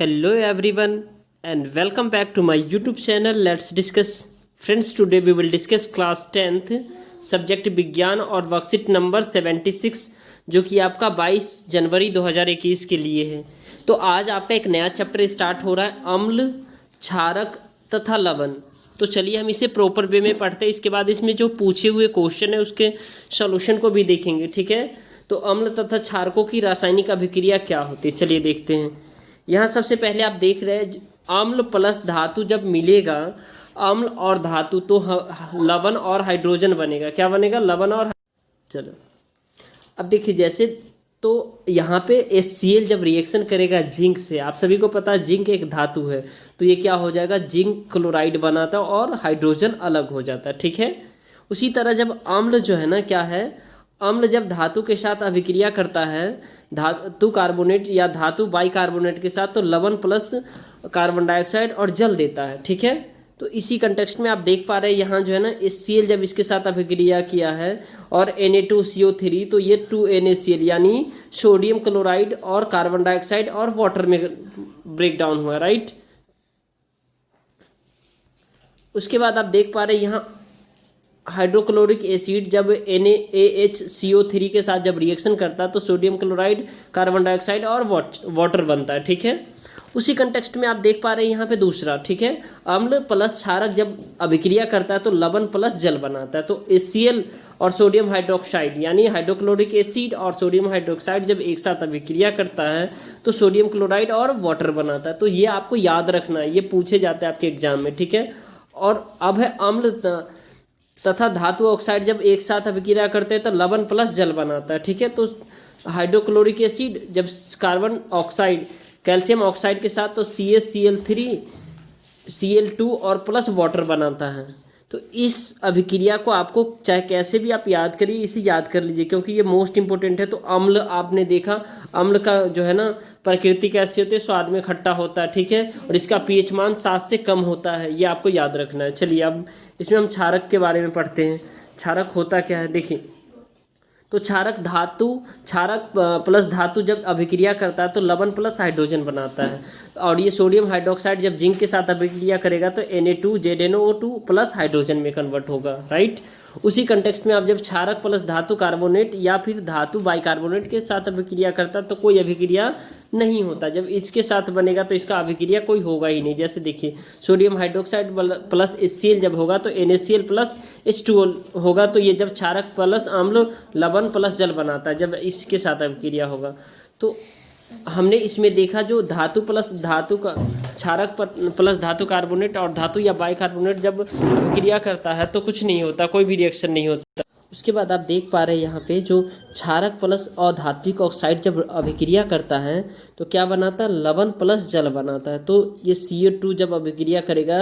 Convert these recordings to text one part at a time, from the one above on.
Hello everyone and welcome back to my YouTube channel. Let's discuss. Friends, today we will discuss class 10th subject विज्ञान और worksheet number 76 जो कि आपका 22 जनवरी 2021 के लिए है। तो आज आपका एक नया चैप्टर स्टार्ट हो रहा है, अम्ल, क्षारक तथा लवण। तो चलिए हम इसे प्रॉपर वे में पढ़ते हैं। इसके बाद इसमें जो पूछे हुए क्वेश्चन है उसके सॉल्यूशन को भी देखेंगे, ठीक है। तो अम्ल तथा क्षारकों की रासायनिक अभिक्रिया क्या होती है, चलिए देखते हैं। यहाँ सबसे पहले आप देख रहे हैं अम्ल प्लस धातु जब मिलेगा, अम्ल और धातु, तो लवण और हाइड्रोजन बनेगा। क्या बनेगा? लवण और चलो अब देखिए, जैसे तो यहाँ पे HCl जब रिएक्शन करेगा जिंक से, आप सभी को पता है जिंक एक धातु है, तो ये क्या हो जाएगा, जिंक क्लोराइड बनाता है और हाइड्रोजन अलग हो जाता है, ठीक है। उसी तरह जब अम्ल जो है ना, क्या है, अम्ल जब धातु के साथ अभिक्रिया करता है, धातु कार्बोनेट या धातु बाइकार्बोनेट के साथ, तो लवण प्लस कार्बन डाइऑक्साइड और जल देता है, ठीक है। तो इसी कंटेक्स्ट में आप देख पा रहे हैं यहाँ जो है ना, HCl जब इसके साथ अभिक्रिया किया है और Na2CO3, तो ये 2NaCl यानी सोडियम क्लोराइड और कार्बन डाइऑक्साइड और वाटर में ब्रेक डाउन हुआ, राइट। उसके बाद आप देख पा रहे हैं यहाँ हाइड्रोक्लोरिक एसिड जब NaHCO3 के साथ जब रिएक्शन करता है तो सोडियम क्लोराइड, कार्बन डाइऑक्साइड और वाटर बनता है, ठीक है। उसी कंटेक्स्ट में आप देख पा रहे हैं यहाँ पे दूसरा, ठीक है, अम्ल प्लस क्षारक जब अभिक्रिया करता है तो लवण प्लस जल बनाता है। तो HCl और सोडियम हाइड्रोक्साइड यानी हाइड्रोक्लोरिक एसिड और सोडियम हाइड्रोक्साइड जब एक साथ अभिक्रिया करता है तो सोडियम क्लोराइड और वाटर बनाता है। तो ये आपको याद रखना है, ये पूछे जाते हैं आपके एग्जाम में, ठीक है। और अब है अम्ल तथा धातु ऑक्साइड जब एक साथ अभिक्रिया करते हैं तो लवण प्लस जल बनाता है, ठीक है। तो हाइड्रोक्लोरिक एसिड जब कार्बन ऑक्साइड कैल्शियम ऑक्साइड के साथ तो CaCl3 Cl2 और प्लस वाटर बनाता है। तो इस अभिक्रिया को आपको चाहे कैसे भी आप याद करिए, इसे याद कर लीजिए क्योंकि ये मोस्ट इंपॉर्टेंट है। तो अम्ल आपने देखा, अम्ल का जो है ना प्रकृति कैसी होती है, स्वाद में खट्टा होता है, ठीक है, और इसका pH मान 7 से कम होता है, ये आपको याद रखना है। चलिए अब इसमें हम क्षारक के बारे में पढ़ते हैं। क्षारक होता क्या है, देखिए। तो क्षारक प्लस धातु जब अभिक्रिया करता है तो लवण प्लस हाइड्रोजन बनाता है, और ये सोडियम हाइड्रोक्साइड जब जिंक के साथ अभिक्रिया करेगा तो Na2ZnO2 प्लस हाइड्रोजन में कन्वर्ट होगा, राइट। उसी कंटेक्स्ट में आप जब क्षारक प्लस धातु कार्बोनेट या फिर धातु बाइकार्बोनेट के साथ अभिक्रिया करता है तो कोई अभिक्रिया नहीं होता। जब इसके साथ बनेगा तो इसका अभिक्रिया कोई होगा ही नहीं। जैसे देखिए, सोडियम हाइड्रोक्साइड प्लस HCl जब होगा तो NaCl प्लस H2O होगा, तो ये जब क्षारक प्लस अम्ल लवण प्लस जल बनाता है जब इसके साथ अभिक्रिया होगा। तो हमने इसमें देखा जो धातु प्लस धातु का क्षारक प्लस धातु कार्बोनेट और धातु या बाइकार्बोनेट जब अभिक्रिया करता है तो कुछ नहीं होता, कोई भी रिएक्शन नहीं होता। उसके बाद आप देख पा रहे हैं यहाँ पे जो क्षारक प्लस अधात्विक ऑक्साइड जब अभिक्रिया करता है तो क्या बनाता है, लवण प्लस जल बनाता है। तो ये CO2 जब अभिक्रिया करेगा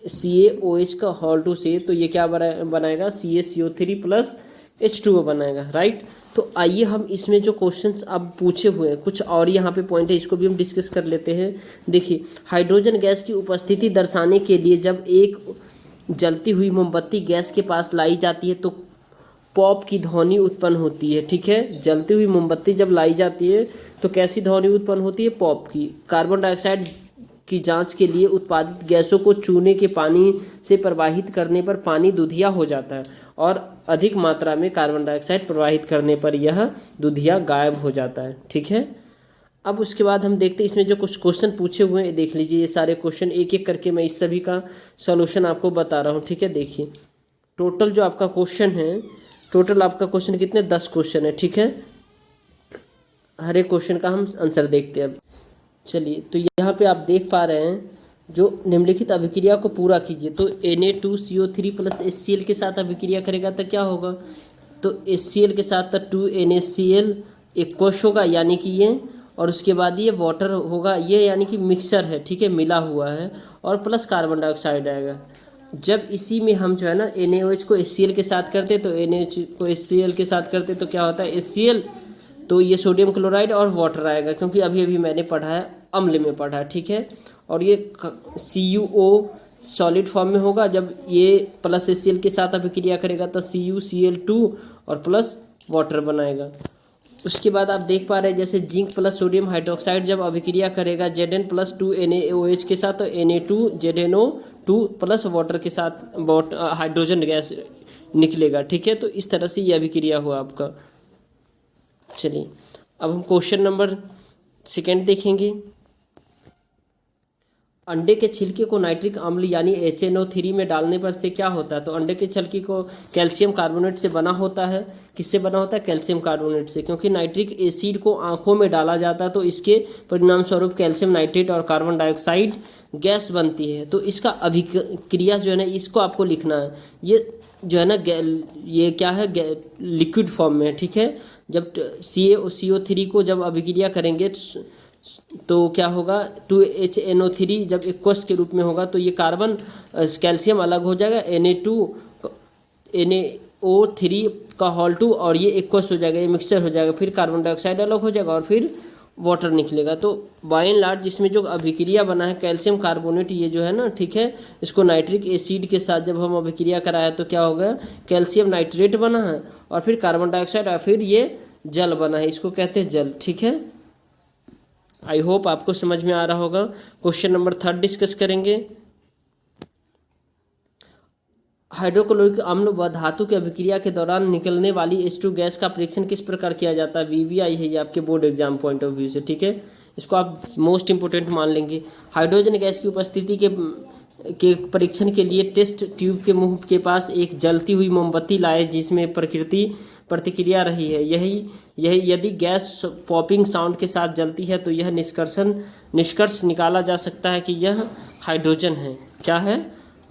CaOH का होल2 से, तो ये क्या बनाएगा, CaCO3 प्लस H2O बनाएगा, राइट। तो आइए हम इसमें जो क्वेश्चंस अब पूछे हुए हैं कुछ और यहाँ पे पॉइंट है, इसको भी हम डिस्कस कर लेते हैं। देखिए, हाइड्रोजन गैस की उपस्थिति दर्शाने के लिए जब एक जलती हुई मोमबत्ती गैस के पास लाई जाती है तो पॉप की ध्वनि उत्पन्न होती है, ठीक है। जलती हुई मोमबत्ती जब लाई जाती है तो कैसी ध्वनि उत्पन्न होती है, पॉप की। कार्बन डाइऑक्साइड की जांच के लिए उत्पादित गैसों को चूने के पानी से प्रवाहित करने पर पानी दूधिया हो जाता है और अधिक मात्रा में कार्बन डाइऑक्साइड प्रवाहित करने पर यह दूधिया गायब हो जाता है, ठीक है। अब उसके बाद हम देखते हैं इसमें जो कुछ क्वेश्चन पूछे हुए हैं, देख लीजिए। ये सारे क्वेश्चन एक एक करके मैं इस सभी का सॉल्यूशन आपको बता रहा हूँ, ठीक है। देखिए, टोटल जो आपका क्वेश्चन है, टोटल आपका क्वेश्चन कितने, 10 क्वेश्चन है, ठीक है। हर एक क्वेश्चन का हम आंसर देखते हैं अब। चलिए, तो यहाँ पे आप देख पा रहे हैं जो निम्नलिखित अभिक्रिया को पूरा कीजिए। तो Na2CO3 प्लस HCl के साथ अभिक्रिया करेगा तो क्या होगा, तो HCl के साथ तो 2NaCl एक कोश होगा यानी कि ये, और उसके बाद ये वाटर होगा, ये यानी कि मिक्सचर है, ठीक है, मिला हुआ है, और प्लस कार्बन डाइऑक्साइड आएगा। जब इसी में हम जो है ना NaOH को HCl के साथ करते तो NaOH को HCl के साथ करते तो क्या होता है, HCl, तो ये सोडियम क्लोराइड और वाटर आएगा क्योंकि अभी अभी मैंने पढ़ा है, अम्ल में पढ़ा है, ठीक है। और ये CuO सॉलिड फॉर्म में होगा, जब ये प्लस HCl के साथ अभिक्रिया करेगा तो CuCl2 और प्लस वाटर बनाएगा। उसके बाद आप देख पा रहे हैं जैसे जिंक प्लस सोडियम हाइड्रोक्साइड जब अभिक्रिया करेगा Zn प्लस 2NaOH के साथ, तो Na2ZnO2 प्लस वाटर के साथ हाइड्रोजन गैस निकलेगा। ठीक है, तो इस तरह से ये अभिक्रिया हुआ आपका। चलिए अब हम क्वेश्चन नंबर सेकेंड देखेंगे। अंडे के छिलके को नाइट्रिक अम्ल यानी HNO3 में डालने पर से क्या होता है? तो अंडे के छिलके को कैल्शियम कार्बोनेट से बना होता है। किससे बना होता है? कैल्शियम कार्बोनेट से, क्योंकि नाइट्रिक एसिड को आंखों में डाला जाता है तो इसके परिणाम स्वरूप कैल्शियम नाइट्रेट और कार्बन डाइऑक्साइड गैस बनती है। तो इसका अभिक्रिया जो है ना, इसको आपको लिखना है। ये जो है ना, ये क्या है, लिक्विड फॉर्म में है। ठीक है, जब CO3 को जब अभिक्रिया करेंगे तो क्या होगा, 2HNO3 जब एक्वस के रूप में होगा तो ये कार्बन कैल्शियम अलग हो जाएगा, NaO3 का होल 2, और ये एक्वस हो जाएगा, ये मिक्सचर हो जाएगा। फिर कार्बन डाइऑक्साइड अलग हो जाएगा और फिर वाटर निकलेगा। तो बाय एंड लार्ज इसमें जो अभिक्रिया बना है कैल्शियम कार्बोनेट, ये जो है ना, ठीक है, इसको नाइट्रिक एसिड के साथ जब हम अभिक्रिया कराया तो क्या होगा, कैल्शियम नाइट्रेट बना है और फिर कार्बन डाइऑक्साइड और फिर ये जल बना है, इसको कहते हैं जल। ठीक है, आई होप आपको समझ में आ रहा होगा। क्वेश्चन नंबर थर्ड डिस्कस करेंगे। हाइड्रोक्लोरिक अम्ल व धातु की अभिक्रिया के दौरान निकलने वाली H2 गैस का परीक्षण किस प्रकार किया जाता है? VVI है ये आपके board exam point of view से। ठीक है, इसको आप मोस्ट इंपोर्टेंट मान लेंगे। हाइड्रोजन गैस की उपस्थिति के परीक्षण के लिए टेस्ट ट्यूब के मुंह के पास एक जलती हुई मोमबत्ती लाए जिसमें प्रतिक्रिया रही है। यही यदि गैस पॉपिंग साउंड के साथ जलती है तो यह निष्कर्ष निकाला जा सकता है कि यह हाइड्रोजन है। क्या है?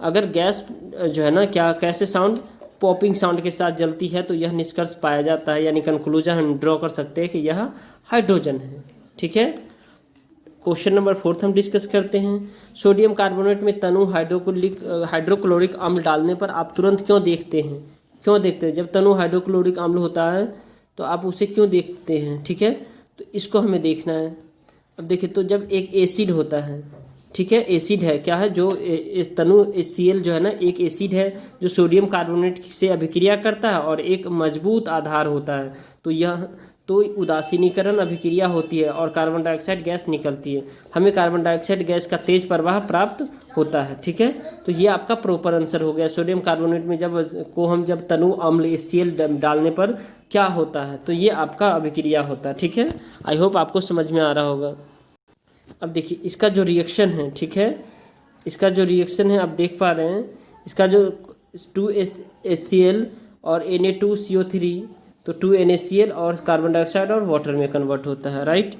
अगर गैस जो है ना, क्या कैसे साउंड, पॉपिंग साउंड के साथ जलती है तो यह निष्कर्ष पाया जाता है, यानी कंक्लूजन हम ड्रॉ कर सकते हैं कि यह हाइड्रोजन है। ठीक है, क्वेश्चन नंबर फोर्थ हम डिस्कस करते हैं। सोडियम कार्बोनेट में तनु हाइड्रोक्लोरिक अम्ल डालने पर आप तुरंत क्यों देखते हैं? जब तनु हाइड्रोक्लोरिक अम्ल होता है तो आप उसे क्यों देखते हैं? ठीक है, तो इसको हमें देखना है। अब देखिए, तो जब एक एसिड होता है, ठीक है, एसिड है, क्या है, जो इस तनु HCl जो है ना, एक एसिड है जो सोडियम कार्बोनेट से अभिक्रिया करता है और एक मजबूत आधार होता है। तो उदासीनीकरण अभिक्रिया होती है और कार्बन डाइऑक्साइड गैस निकलती है। हमें कार्बन डाइऑक्साइड गैस का तेज प्रवाह प्राप्त होता है। ठीक है, तो ये आपका प्रॉपर आंसर हो गया। सोडियम कार्बोनेट में जब तनु अम्ल HCl डालने पर क्या होता है, तो ये आपका अभिक्रिया होता है। ठीक है, आई होप आपको समझ में आ रहा होगा। अब देखिए इसका जो रिएक्शन है, ठीक है, इसका जो रिएक्शन है आप देख पा रहे हैं, इसका जो 2HCl और Na2CO3, तो 2NaCl और कार्बन डाइऑक्साइड और वाटर में कन्वर्ट होता है। राइट,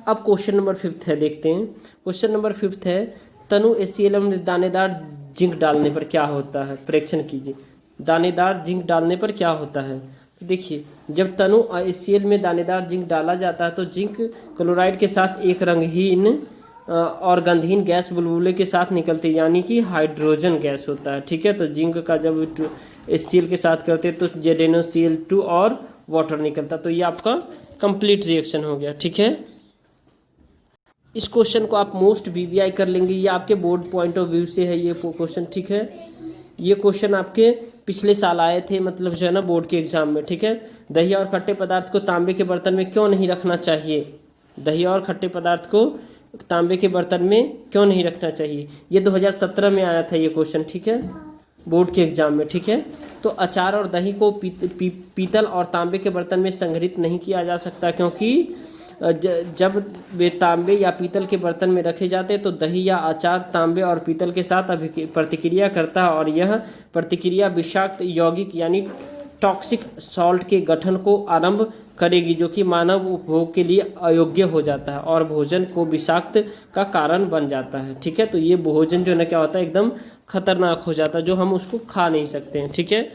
अब क्वेश्चन नंबर फिफ्थ है, देखते हैं। क्वेश्चन नंबर फिफ्थ है, तनु HCl में दानेदार जिंक डालने पर क्या होता है? परीक्षण कीजिए। दानेदार जिंक डालने पर क्या होता है? तो देखिए, जब तनु HCl में दानेदार जिंक डाला जाता है तो जिंक क्लोराइड के साथ एक रंगहीन और गंधहीन गैस बुलबुले के साथ निकलती है, यानी कि हाइड्रोजन गैस होता है। ठीक है, तो जिंक का जब HCl के साथ करते हैं तो ZnCl2 और वाटर निकलता, तो ये आपका कंप्लीट रिएक्शन हो गया। ठीक है, इस क्वेश्चन को आप मोस्ट VVI कर लेंगे, ये आपके बोर्ड पॉइंट ऑफ व्यू से है ये क्वेश्चन। ठीक है, ये क्वेश्चन आपके पिछले साल आए थे, मतलब जो है ना, बोर्ड के एग्जाम में। ठीक है, दही और खट्टे पदार्थ को तांबे के बर्तन में क्यों नहीं रखना चाहिए? दही और खट्टे पदार्थ को तांबे के बर्तन में क्यों नहीं रखना चाहिए? ये 2017 में आया था ये क्वेश्चन। ठीक है, बोर्ड के एग्जाम में। ठीक है, तो अचार और दही को पीतल और तांबे के बर्तन में संग्रहित नहीं किया जा सकता, क्योंकि जब वे तांबे या पीतल के बर्तन में रखे जाते हैं तो दही या अचार तांबे और पीतल के साथ प्रतिक्रिया करता है और यह प्रतिक्रिया विषाक्त यौगिक यानी टॉक्सिक सॉल्ट के गठन को आरंभ करेगी, जो कि मानव उपभोग के लिए अयोग्य हो जाता है और भोजन को विषाक्त का कारण बन जाता है। ठीक है, तो ये भोजन जो है ना, क्या होता है, एकदम खतरनाक हो जाता है, जो हम उसको खा नहीं सकते हैं। ठीक है,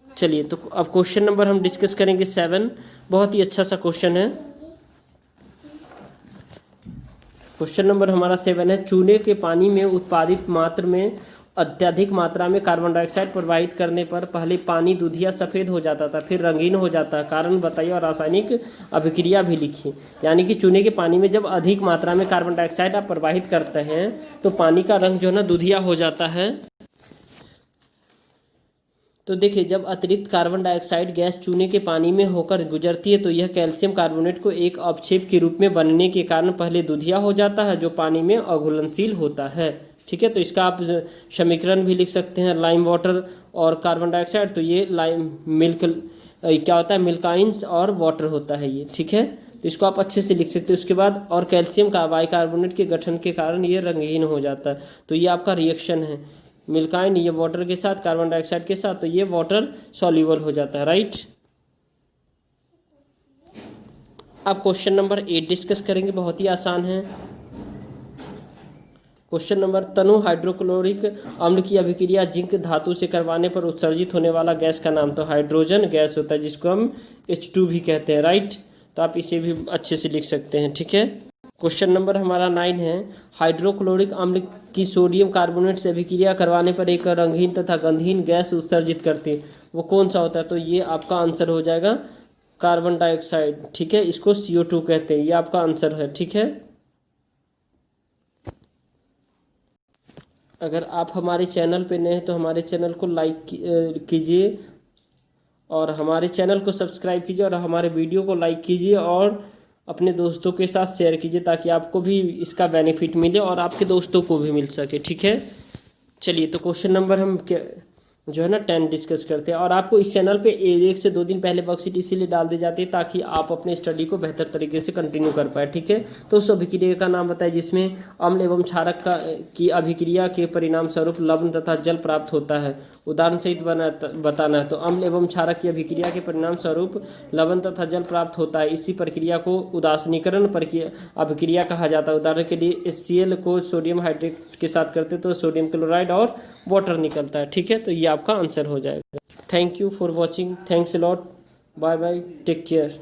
चलिए, तो अब क्वेश्चन नंबर हम डिस्कस करेंगे 7। बहुत ही अच्छा सा क्वेश्चन है। क्वेश्चन नंबर हमारा 7 है, चूने के पानी में उत्पादित मात्रा में अत्यधिक मात्रा में कार्बन डाइऑक्साइड प्रवाहित करने पर पहले पानी दूधिया सफ़ेद हो जाता था, फिर रंगीन हो जाता है। कारण बताइए और रासायनिक अभिक्रिया भी लिखिए। यानी कि चूने के पानी में जब अधिक मात्रा में कार्बन डाइऑक्साइड आप प्रवाहित करते हैं तो पानी का रंग जो है ना, दूधिया हो जाता है। तो देखिए, जब अतिरिक्त कार्बन डाइऑक्साइड गैस चूने के पानी में होकर गुजरती है तो यह कैल्शियम कार्बोनेट को एक अवक्षेप के रूप में बनने के कारण पहले दूधिया हो जाता है, जो पानी में अघुलनशील होता है। ठीक है, तो इसका आप समीकरण भी लिख सकते हैं, लाइम वाटर और कार्बन डाइऑक्साइड, तो ये लाइम मिल्क क्या होता है, मिल्काइंस और वाटर होता है ये। ठीक है, तो इसको आप अच्छे से लिख सकते हैं। उसके बाद और कैल्शियम का बाइकार्बोनेट के गठन के कारण ये रंगहीन हो जाता है, तो ये आपका रिएक्शन है, मिल्काइन ये वाटर के साथ, कार्बन डाइऑक्साइड के साथ, तो ये वाटर सॉल्यूबल हो जाता है, राइट। अब क्वेश्चन नंबर 8 डिस्कस करेंगे, बहुत ही आसान है। क्वेश्चन नंबर, तनु हाइड्रोक्लोरिक अम्ल की अभिक्रिया जिंक धातु से करवाने पर उत्सर्जित होने वाला गैस का नाम तो हाइड्रोजन गैस होता है, जिसको हम H2 भी कहते हैं, राइट। तो आप इसे भी अच्छे से लिख सकते हैं। ठीक है, क्वेश्चन नंबर हमारा 9 है, हाइड्रोक्लोरिक अम्ल की सोडियम कार्बोनेट से अभिक्रिया करवाने पर एक रंगहीन तथा गंधहीन गैस उत्सर्जित करती है, वो कौन सा होता है? तो ये आपका आंसर हो जाएगा कार्बन डाइऑक्साइड। ठीक है, इसको CO2 कहते हैं, ये आपका आंसर है। ठीक है, अगर आप हमारे चैनल पे नए हैं तो हमारे चैनल को लाइक कीजिए और हमारे चैनल को सब्सक्राइब कीजिए और हमारे वीडियो को लाइक कीजिए और अपने दोस्तों के साथ शेयर कीजिए, ताकि आपको भी इसका बेनिफिट मिले और आपके दोस्तों को भी मिल सके। ठीक है, चलिए, तो क्वेश्चन नंबर हम क्या जो है ना 10 डिस्कस करते हैं। और आपको इस चैनल पे 1 से 2 दिन पहले वर्कशीट इसीलिए डाल दी जाती है ताकि आप अपने स्टडी को बेहतर तरीके से कंटिन्यू कर पाए। ठीक है, तो उस अभिक्रिया का नाम बताएं जिसमें अम्ल एवं क्षारक की अभिक्रिया के परिणाम स्वरूप लवण तथा जल प्राप्त होता है, उदाहरण सहित बताना है। तो अम्ल एवं क्षारक की अभिक्रिया के परिणाम स्वरूप लवण तथा जल प्राप्त होता है, इसी प्रक्रिया को उदासीनीकरण अभिक्रिया कहा जाता है। उदाहरण के लिए HCl को सोडियम हाइड्रेट के साथ करते तो सोडियम क्लोराइड और वाटर निकलता है। ठीक है, तो ये आपका आंसर हो जाएगा। Thank you for watching, thanks a lot, bye bye, take care.